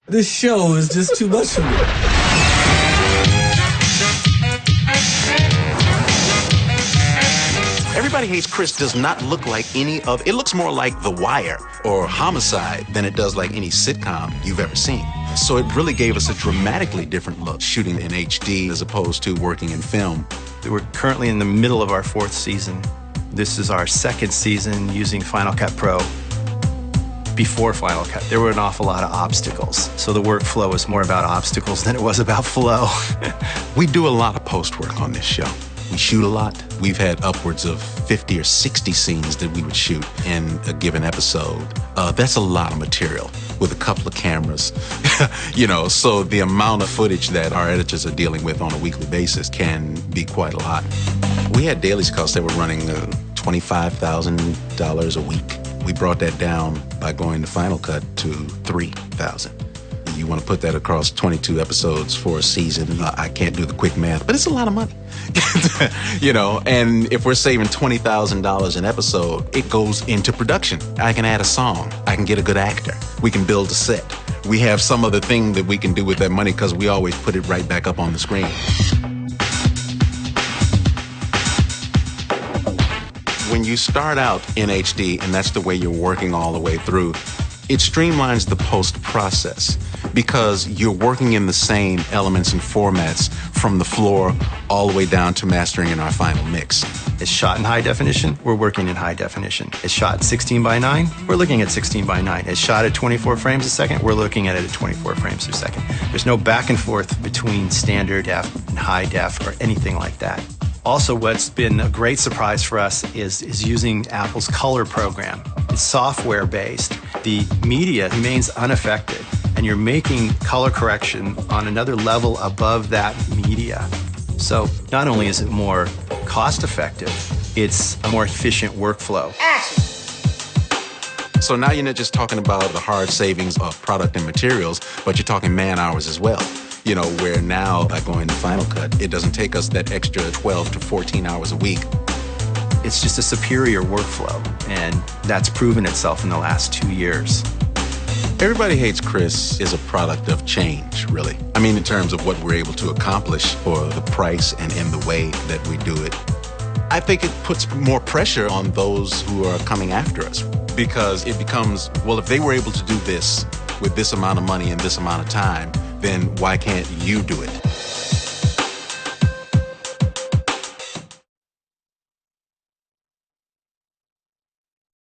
This show is just too much for me. Everybody Hates Chris does not look like any of... It looks more like The Wire or Homicide than it does like any sitcom you've ever seen. So it really gave us a dramatically different look, shooting in HD as opposed to working in film. We're currently in the middle of our 4th season. This is our 2nd season using Final Cut Pro. Before Final Cut, there were an awful lot of obstacles. So the workflow was more about obstacles than it was about flow. We do a lot of post-work on this show. We shoot a lot. We've had upwards of 50 or 60 scenes that we would shoot in a given episode. That's a lot of material with a couple of cameras. So the amount of footage that our editors are dealing with on a weekly basis can be quite a lot. We had dailies costs that were running $25,000 a week. We brought that down by going to Final Cut to $3,000. You want to put that across 22 episodes for a season. I can't do the quick math, but it's a lot of money. And if we're saving $20,000 an episode, it goes into production. I can add a song. I can get a good actor. We can build a set. We have some other thing that we can do with that money because we always put it right back up on the screen. When you start out in HD, and that's the way you're working all the way through, it streamlines the post process because you're working in the same elements and formats from the floor all the way down to mastering in our final mix. It's shot in high definition, we're working in high definition. It's shot 16:9, we're looking at 16:9. It's shot at 24 frames a second, we're looking at it at 24 frames a second. There's no back and forth between standard def and high def or anything like that. Also, what's been a great surprise for us is using Apple's color program. It's software-based. The media remains unaffected, and you're making color correction on another level above that media. So not only is it more cost-effective, it's a more efficient workflow. Action! So now you're not just talking about the hard savings of product and materials, but you're talking man hours as well. Where now, by going to Final Cut, it doesn't take us that extra 12 to 14 hours a week. It's just a superior workflow, and that's proven itself in the last 2 years. Everybody Hates Chris is a product of change, really. In terms of what we're able to accomplish for the price and in the way that we do it. I think it puts more pressure on those who are coming after us because it becomes, well, if they were able to do this with this amount of money and this amount of time, then why can't you do it?